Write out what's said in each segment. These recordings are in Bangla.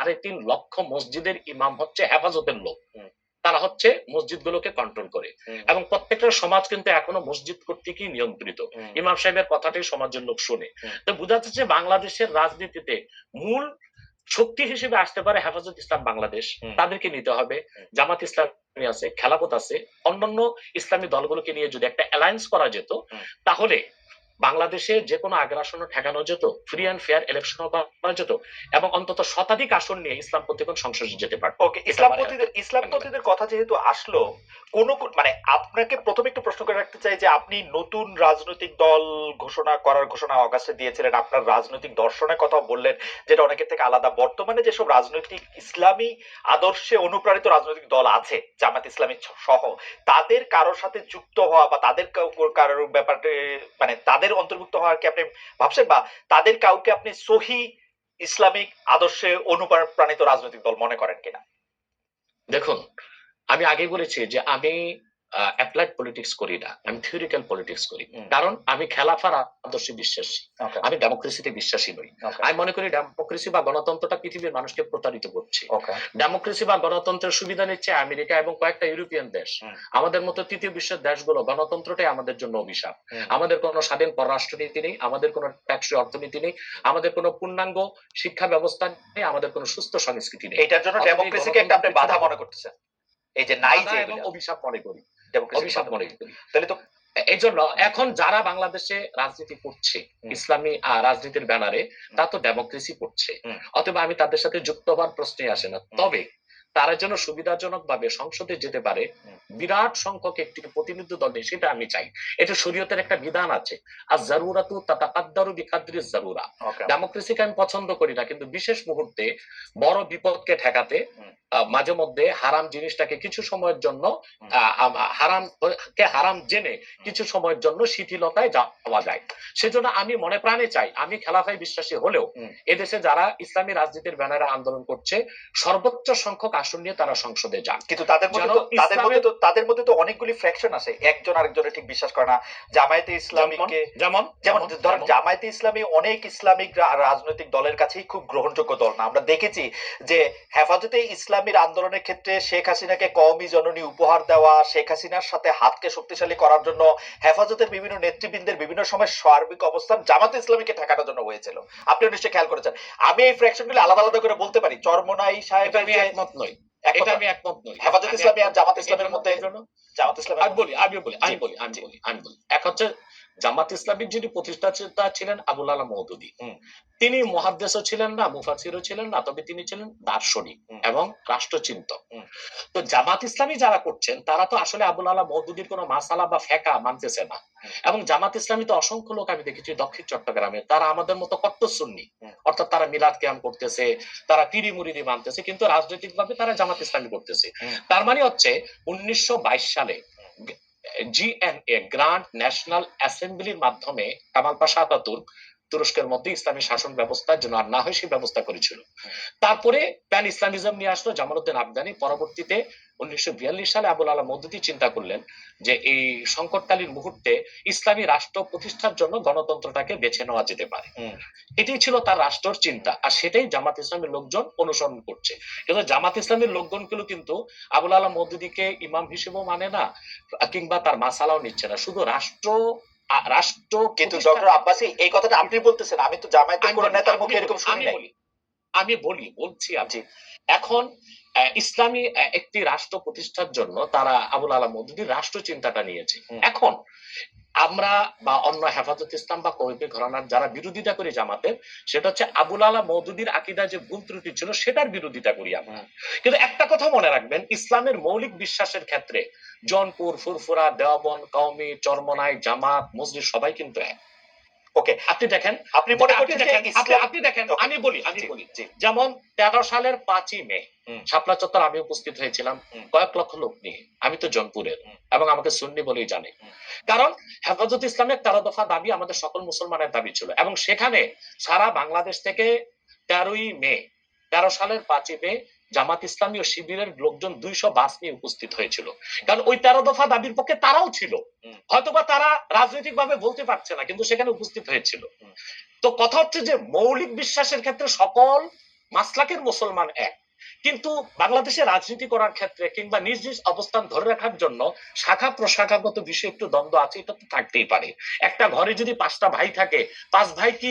3.5 লক্ষ মসজিদের ইমাম হচ্ছে হেফাজতের লোক, তারা হচ্ছে মসজিদগুলোকে কন্ট্রোল করে, এবং প্রত্যেকটা সমাজ কিন্তু এখনো মসজিদ কর্তৃকই নিয়ন্ত্রিত। ইমাম সাহেবের কথাটাই সমাজের লোক শুনে। তো বোঝা যাচ্ছে বাংলাদেশের রাজনীতিতে মূল শক্তি হিসেবে আসতে পারে হেফাজত ইসলাম বাংলাদেশ, তাদেরকে নিতে হবে। জামাত ইসলামী আছে, খেলাফত আছে, অন্যান্য ইসলামী দলগুলোকে নিয়ে যদি একটা অ্যালায়েন্স করা যেত, তাহলে বাংলাদেশে যে কোনো আগ্রাসন ঠেকানো যেত, ফ্রি অ্যান্ড ফেয়ার ইলেকশন করা যেত, এবং অন্তত শতাধিক আসন নিয়ে ইসলামপন্থীগণ সংসদে যেতে পারত। ওকে, ইসলামপন্থীদের কথা যেহেতু আসলো, কোন মানে আপনাকে প্রথমে একটু প্রশ্ন করে রাখতে চাই যে আপনি নতুন রাজনৈতিক দল করার ঘোষণা অগাস্টে দিয়েছিলেন, আপনার রাজনৈতিক দর্শনের কথা বললেন যেটা অনেকের থেকে আলাদা। বর্তমানে যেসব রাজনৈতিক ইসলামী আদর্শে অনুপ্রাণিত রাজনৈতিক দল আছে, জামাত ইসলামী সহ, তাদের কারোর সাথে যুক্ত হওয়া বা তাদের কারোর ব্যাপারে মানে তাদের অন্তর্ভুক্ত হওয়ার কি আপনি ভাবছেন, বা তাদের কাউকে আপনি সহি ইসলামিক আদর্শে অনুপ্রাণিত রাজনৈতিক দল মনে করেন কিনা? দেখুন, আমি আগে বলেছি যে আমি অ্যাপ্লাইড পলিটিক্স করি না, আমি থিওরিক্যাল পলিটিক্স করি। কারণ আমি খেলাফার আদর্শে বিশ্বাসী, আমি ডেমোক্রেসিতে বিশ্বাসী নই। আমি মনে করি ডেমোক্রেসি বা গণতন্ত্রটা পৃথিবীর মানুষকে প্রতারিত করছে। ডেমোক্রেসি বা গণতন্ত্রের সুবিধা নিচ্ছে আমেরিকা এবং কয়েকটা ইউরোপিয়ান দেশ। আমাদের মতো তৃতীয় বিশ্বের দেশগুলো গণতন্ত্রটাই আমাদের জন্য অভিশাপ। আমাদের কোনো স্বাধীন পররাষ্ট্রনীতি নেই, আমাদের কোনো ট্যাক্সি অর্থনীতি নেই, আমাদের কোনো পূর্ণাঙ্গ শিক্ষা ব্যবস্থা নেই, আমাদের কোনো সুস্থ সংস্কৃতি নেই। এটার জন্য ডেমোক্রেসিকে একটা আপনি বাধা মনে করতেছেন? এই যে নাই যে অভিশাপ মনে করি, অভিশাপ মনে করি। তাহলে তো এই জন্য এখন যারা বাংলাদেশে রাজনীতি করছে ইসলামী রাজনীতির ব্যানারে, তা তো ডেমোক্রেসি করছে, অথবা আমি তাদের সাথে যুক্ত হওয়ার প্রশ্নই আসে না। তবে তারা যেন সুবিধাজনক ভাবে সংসদে যেতে পারে, বিরাট সংখ্যক একটি প্রতিনিধি দল নেই, সেটা আমি চাই। এটা শরীয়তের একটা বিধান আছে, আর জারুরাতু তাতাকাদ্দারু বিকাদ্রি জারুরা। ডেমোক্রেসিকে আমি পছন্দ করি না, কিন্তু বিশেষ মুহূর্তে বড় বিপদকে ঠেকাতে মাঝে মধ্যে হারাম জিনিসটাকে কিছু সময়ের জন্য হারাম জেনে কিছু সময়ের জন্য শিথিলতায় যাওয়া যায়। সেজন্য আমি মনে প্রাণে চাই, আমি খেলাফায় বিশ্বাসী হলেও এদেশে যারা ইসলামী রাজনীতির ব্যানারে আন্দোলন করছে সর্বোচ্চ সংখ্যক আসন নিয়ে তারা সংসদে যান। কিন্তু তাদের মধ্যে তো অনেকগুলি ফ্র্যাকশন আছে, একজন আরেকজনের ঠিক বিশ্বাস করে না। জামায়াতে ইসলামীকে যেমন ধরেন, জামায়াতে ইসলামী অনেক ইসলামিক রাজনৈতিক দলের কাছেই খুব গ্রহণযোগ্য দল না। আমরা দেখেছি যে হেফাজতে ইসলামীর আন্দোলনের ক্ষেত্রে শেখ হাসিনাকে কওমি জননী উপহার দেওয়া, শেখ হাসিনার সাথে হাতকে শক্তিশালী করার জন্য হেফাজতের বিভিন্ন নেতৃবৃন্দের বিভিন্ন সময় সার্বিক অবস্থান জামাতে ইসলামীকে ঠেকানোর জন্য হয়েছিল। আপনি নিশ্চয়ই খেয়াল করেছেন। আমি এই ফ্র্যাকশনগুলি আলাদা আলাদা করে বলতে পারি। চরমোনাই সাহেব আমি একমত নই, এটা আমি একমত নই। হেফাজত ইসলামী আর জামাত ইসলামের মধ্যে জামাত ইসলাম আমি বলি এক হচ্ছে জামাত ইসলামীর যিনি প্রতিষ্ঠাতা ছিলেন আবুল আলা মওদুদী, তিনি মুহাদ্দিসও ছিলেন না, মুফাসসিরও ছিলেন না, তবে তিনি ছিলেন দার্শনিক এবং রাষ্ট্রচিন্তক। তো জামাত ইসলামী যারা করছেন তারা তো আসলে আবুল আলা মওদুদীর কোনো মাসালা বা ফেকা মানতেছে না। এবং জামাত ইসলামী তো অসংখ্য লোক আমি দেখেছি দক্ষিণ চট্টগ্রামে, তারা আমাদের মতো কট্টর সুন্নি, অর্থাৎ তারা মিলাদ কিয়াম করতেছে, তারা পিরি মুরিদি মানতেছে, কিন্তু রাজনৈতিক ভাবে তারা জামাত ইসলামী করতেছে। তার মানে হচ্ছে 1922 সালে জিএনএ গ্র্যান্ড ন্যাশনাল অ্যাসেম্বলির মাধ্যমে কামাল পাশা আতাতুর্ক তুরস্কের মধ্যে ইসলামী শাসন ব্যবস্থার জন্য আর না হয় সেই ব্যবস্থা করেছিল। তারপরে প্যান ইসলামিজম নিয়ে আসলো জামালউদ্দিন আফগানি। পরবর্তীতে 1942 সালে আবুল আলা মওদুদী চিন্তা করলেন যে এই সংকটকালীন মুহূর্তে ইসলামী রাষ্ট্র প্রতিষ্ঠার জন্য গণতন্ত্রটাকে বেছে নেওয়া যেতে পারে। এটাই ছিল তার রাষ্ট্রের চিন্তা, আর সেটাই জামাত ইসলামের লোকজন অনুসরণ করছে। কিন্তু জামাত ইসলামের লোকজনগুলো কিন্তু আবুল আলা মওদুদীকে ইমাম হিসেবেও মানে না, কিংবা তার মাসালাও নিচ্ছে না, শুধু রাষ্ট্র। কিন্তু ডক্টর আব্বাসী এই কথাটা আপনি বলতেছেন, আমি তো জামায়াতের কোন নেতার মুখে এরকম শুনি নাই। আমি বলছি আপনি এখন ইসলামী একটি রাষ্ট্র প্রতিষ্ঠার জন্য তারা আবুল আলা মওদুদীর রাষ্ট্র চিন্তাটা নিয়েছে। এখন আমরা বা অন্য হেফাজত ইসলাম বা কওমি ঘরানার যারা বিরোধিতা করি জামাতের, সেটা হচ্ছে আবুল আলা মওদুদীর আকীদা যে ভুল ত্রুটি ছিল সেটার বিরোধিতা করি আমরা। কিন্তু একটা কথা মনে রাখবেন, ইসলামের মৌলিক বিশ্বাসের ক্ষেত্রে জৌনপুর, ফুরফুরা, দেওবন্দ, কওমি, চরমোনাই, জামাত, মজলিস সবাই কিন্তু এক। ওকে, আপনি দেখেন, আপনি দেখেন, আমি বলি যেমন 13 সালের 5ই মে শাপলা চত্বর আমি উপস্থিত হয়েছিলাম কয়েক লক্ষ লোক নিয়ে। আমি তো জনপুরের এবং আমাকে সুন্নি বলেই জানে, কারণ হেফাজত ইসলামের 13 দফা দাবি আমাদের সকল মুসলমানের দাবি ছিল, এবং সেখানে সারা বাংলাদেশ থেকে 13 সালের 5ই মে জামাত ইসলামী ও শিবিরের লোকজন 200 বাস নিয়ে উপস্থিত হয়েছিল। কারণ ওই 13 দফা দাবির পক্ষে তারাও ছিল, হয়তোবা তারা রাজনৈতিক ভাবে বলতে পারছে না, কিন্তু সেখানে উপস্থিত হয়েছিল। তো কথা হচ্ছে যে মৌলিক বিশ্বাসের ক্ষেত্রে সকল মাসলাকের মুসলমান এক, কিন্তু বাংলাদেশে রাজনীতি করার ক্ষেত্রে কিংবা নিজ নিজ অবস্থান ধরে রাখার জন্য শাখা প্রশাখাগত বিষয়ে একটু দ্বন্দ্ব আছে, এটা তো থাকতেই পারে। একটা ঘরে যদি 5টা ভাই থাকে, 5 ভাই কি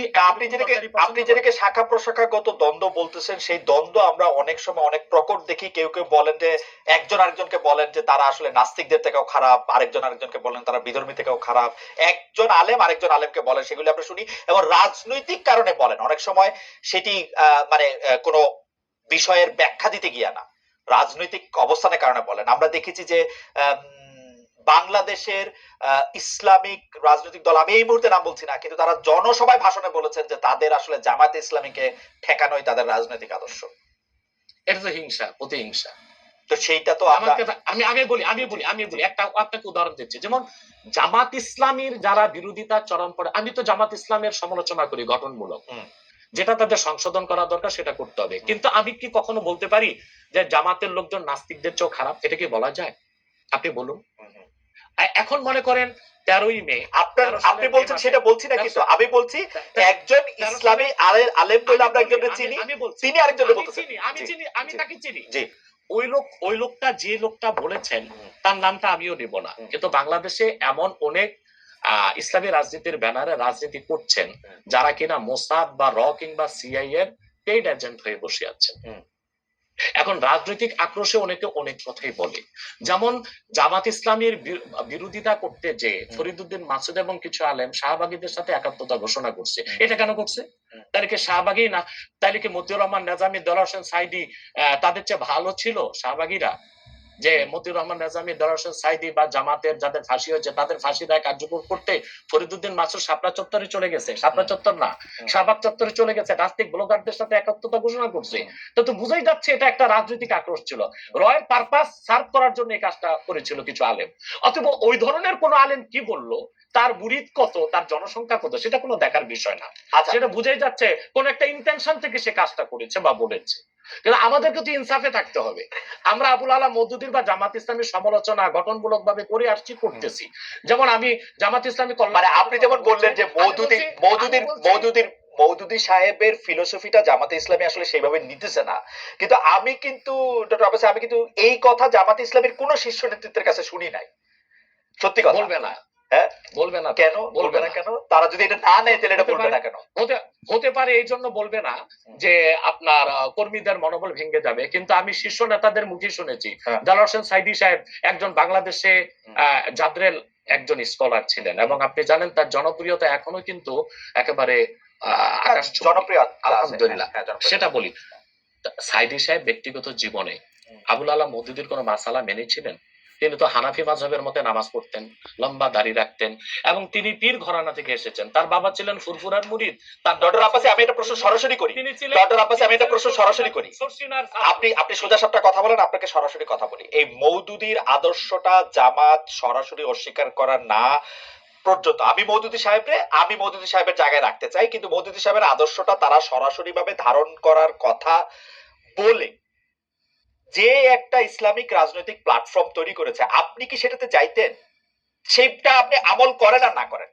আপনি যেটাকে শাখা প্রশাখাগত দ্বন্দ্ব বলতেছেন, সেই দ্বন্দ্ব আমরা অনেক সময় অনেক প্রকট দেখি। কেউ কেউ বলেন যে একজন আরেকজনকে বলেন যে তারা আসলে নাস্তিকদের থেকেও খারাপ, আরেকজন আরেকজনকে বলেন তারা বিধর্মী থেকেও খারাপ, একজন আলেম আরেকজন আলেমকে বলেন, সেগুলি আমরা শুনি এবং রাজনৈতিক কারণে বলেন অনেক সময়। সেটি মানে কোনো বিষয়ের ব্যাখ্যা দিতে গিয়া না, রাজনৈতিক অবস্থানের কারণে বলেন। আমরা দেখেছি যে বাংলাদেশের ইসলামিক রাজনৈতিক দল, আমি এই মুহূর্তে নাম বলছি না, কিন্তু তারা জনসভায় ভাষণে বলেছেন যে তাদের আসলে জামায়াতে ইসলামীকে ঠেকানোই তাদের রাজনৈতিক আদর্শ। এটা তো হিংসা, প্রতিহিংসা। তো সেইটা তো আমি বলি একটা আপনাকে উদাহরণ দিচ্ছি। যেমন জামাত ইসলামীর যারা বিরোধিতা চরম পড়ে, আমি তো জামাত ইসলামের সমালোচনা করি গঠনমূলক, যেটা তাদের সংশোধন করা দরকার সেটা করতে হবে। কিন্তু আমি কি কখনো বলতে পারি যে জামাতের লোকজন নাস্তিকদের চেয়েও খারাপ? এটা কি বলা যায়? আপনি বলুন। এখন মনে করেন 13ই মে, আপনি বলছেন সেটা বলছি না, কিন্তু আমি বলছি একজন ইসলামী আলেম বলে আমরা একজনকে চিনি, তিনি আরেকজনকে বলতেছেন। আমি তাকে চিনি। ওই লোকটা যে লোকটা বলেছেন তার নামটা আমিও নেব না, কিন্তু বাংলাদেশে এমন অনেক ইসলামী রাজনীতির ব্যানারে রাজনীতি করছেন যারা কিনা মোসাদ বা র কিংবা সিআই এর পেইড এজেন্ট হয়ে বসে আছেন। এখন রাজনৈতিক আক্রোশে অনেকে অনেক কথাই বলে। যেমন জামাত ইসলামীর বিরোধিতা করতে যে ফরিদউদ্দিন মাসুদ এবং কিছু আলেম শাহবাগীদের সাথে একাত্মতা ঘোষণা করছে, এটা কেন করছে? তাহলে কি শাহবাগী না, তাহলে কি মতিউর রহমান নেজামী, দেলোয়ার হোসেন সাইদি তাদের চেয়ে ভালো ছিল শাহবাগীরা? যে মতিউর রহমান নেজামী, দেলোয়ার হোসেন সাইদি বা জামাতের যাদের ফাঁসি হয়েছে তাদের ফাঁসি রায় কার্যকর করতে ফরিদউদ্দিন মাসুদ শাপলা চত্বরে চলে গেছে, শাপলা চত্বর না শাহবাগ চত্বরে চলে গেছে, নাস্তিক ব্লগারদের সাথে একাত্মতা ঘোষণা করছে। তো বুঝাই যাচ্ছে এটা একটা রাজনৈতিক আক্রোশ ছিল, রয়ের পারপাস সার্ভ করার জন্য এই কাজটা করেছিল কিছু আলেম। অথবা ওই ধরনের কোন আলেম কি বললো, তার মুরিদ কত, তার জনসংখ্যা কত, সেটা কোনো দেখার বিষয় না। সেটা বুঝাই যাচ্ছে কোন একটা ইন্টেনশন থেকে সে কাজটা করেছে বা বলেছে। কিন্তু আমাদেরকে তো ইনসাফে থাকতে হবে। আমরা আবুল আলা মওদুদীর বা জামাত ইসলামের সমালোচনা গঠনমূলক ভাবে করে আসছি, করতেছি। যেমন আমি জামাত ইসলামী মানে আপনি যেমন বললেন যে মওদুদী সাহেবের ফিলোসফিটা জামাতে ইসলামী আসলে সেইভাবে নিতেছে না, কিন্তু আমি কিন্তু ডক্টর আব্বাস, আমি কিন্তু এই কথা জামাতে ইসলামের কোন শীর্ষ নেতৃত্বের কাছে শুনি নাই। সত্যি কথা বলবে না, বলবে না কেন? বলবে না কেন? তারা যদি এটা না নেয় তাহলে এটা বলবে না কেন? হতে পারে এই জন্য বলবে না যে আপনার কর্মীদের মনোবল ভেঙে যাবে, কিন্তু আমি শীর্ষ নেতাদের মুখে শুনেছি। দেলোয়ার হোসেন সাইদি সাহেব একজন বাংলাদেশে জাদ্রেল একজন স্কলার ছিলেন এবং আপনি জানেন তার জনপ্রিয়তা এখনো কিন্তু একেবারে আকাশ জনপ্রিয়, আলহামদুলিল্লাহ। সেটা বলি, সাইদি সাহেব ব্যক্তিগত জীবনে আবুল আলা মওদুদীর কোন মাসালা মেনেছিলেন? তিনি তো হানাফি মাযহাবের মতে নামাজ পড়তেন, লম্বা দাড়ি রাখতেন এবং তিনি পীর ঘরানা থেকে এসেছেন। তার বাবা ছিলেন ফুরফুরার মুরিদ। ডক্টর আব্বাসি, আমি এটা প্রশ্ন সরাসরি করি। আপনি সোজা সাপটা কথা বলেন, আপনাকে সরাসরি কথা বলি। এই মওদুদীর আদর্শটা জামাত সরাসরি অস্বীকার করা না পর্যন্ত আমি মওদুদী সাহেবের জায়গায় রাখতে চাই, কিন্তু মওদুদী সাহেবের আদর্শটা তারা সরাসরি ভাবে ধারণ করার কথা বলে যে একটা ইসলামিক রাজনৈতিক প্ল্যাটফর্ম তৈরি করেছে, আপনি কি সেটাতে চাইতেন? সেটা আপনি আমল করেন আর না করেন,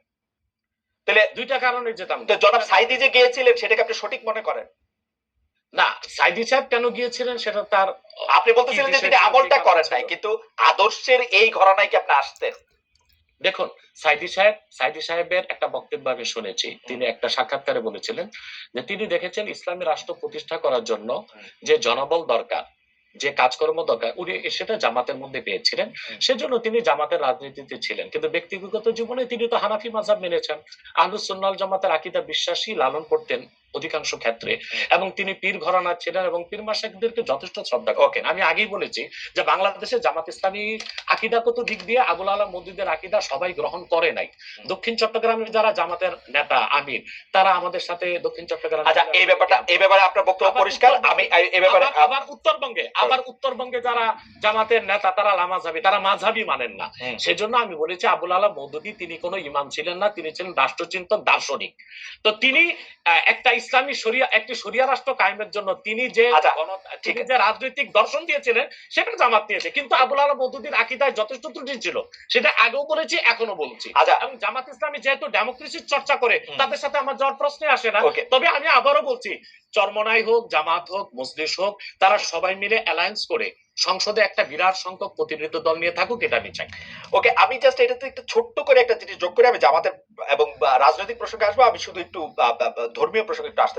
তাহলে দুইটা কারণে যেতাম। তো জনাব সাইদি যে গিয়েছিলেন সেটাকে আপনি সঠিক মনে করেন? না, সাইদি সাহেব কেন গিয়েছিলেন সেটা তার, আপনি বলতেছিলেন যে তিনি আমলটা করেন নাই, কিন্তু আদর্শের এই ঘরানায় কি আপনি আসতেন? দেখুন, সাইদি সাহেবের একটা বক্তব্য আমি শুনেছি। তিনি একটা সাক্ষাৎকারে বলেছিলেন যে তিনি দেখেছেন ইসলামী রাষ্ট্র প্রতিষ্ঠা করার জন্য যে জনবল দরকার, যে কাজকর্ম দরকার, উনি সেটা জামাতের মধ্যে পেয়েছিলেন। সেজন্য তিনি জামাতের রাজনীতিতে ছিলেন, কিন্তু ব্যক্তিগত জীবনে তিনি তো হানাফি মাযহাব মেনেছেন, আহলুস সুন্নাহ ওয়াল জামাতের আকীদা বিশ্বাসী লালন করতেন অধিকাংশ ক্ষেত্রে, এবং তিনি পীর ঘরানা ছিলেন এবং পীর মাশায়েখদেরকে যথেষ্ট শ্রদ্ধা করতেন। আমি আগেই বলেছি যে বাংলাদেশে জামাত ইসলামী আকীদাগত দিক দিয়ে আবুল আলা মওদুদীর আকীদা সবাই গ্রহণ করে নাই। দক্ষিণ চট্টগ্রামের যারা জামাতের নেতা আমির, তারা আমাদের সাথে দক্ষিণ চট্টগ্রাম, আচ্ছা, এই ব্যাপারে আপনার বক্তব্য পরিষ্কার। আমি এই ব্যাপারে আবার উত্তরবঙ্গে যারা জামাতের নেতা তারা লামাযহাবী, তারা মাযহাবী মানেন না। সেজন্য আমি বলেছি আবুল আলা মওদুদী তিনি কোনো ইমাম ছিলেন না, তিনি ছিলেন রাষ্ট্রচিন্তক, দার্শনিক। তো তিনি একটা ইসলামী শরিয়া একটি শরিয়া রাষ্ট্র কায়েমের জন্য তিনি যে আচ্ছা, তিনি যে রাজনৈতিক দর্শন দিয়েছিলেন সেটা জামাত দিয়েছে, কিন্তু আবুল আলা মওদুদীর আকীদায় যথেষ্ট ত্রুটি ছিল, সেটা আগেও বলেছি এখনো বলছি। আচ্ছা, এবং জামাত ইসলামী যেহেতু ডেমোক্রেসির চর্চা করে তাদের সাথে আমার যাওয়ার প্রশ্নে আসে না। ওকে, তবে আমি আবারও বলছি, চরমনাই হোক, জামাত হোক, মজলিস হোক, তারা সবাই মিলে অ্যালায়েন্স করে সংসদে একটা বিরাট সংখ্যক প্রতিনিধি দল নিয়ে থাকুক, এটা আমি চাই। ওকে, আমি জাস্ট এটাতে একটু ছোট্ট করে একটা জিনিস যোগ করে আমি জামাতের এবং রাজনৈতিক প্রসঙ্গে আসবো। আমি শুধু একটু ধর্মীয় প্রসঙ্গে একটু আসতে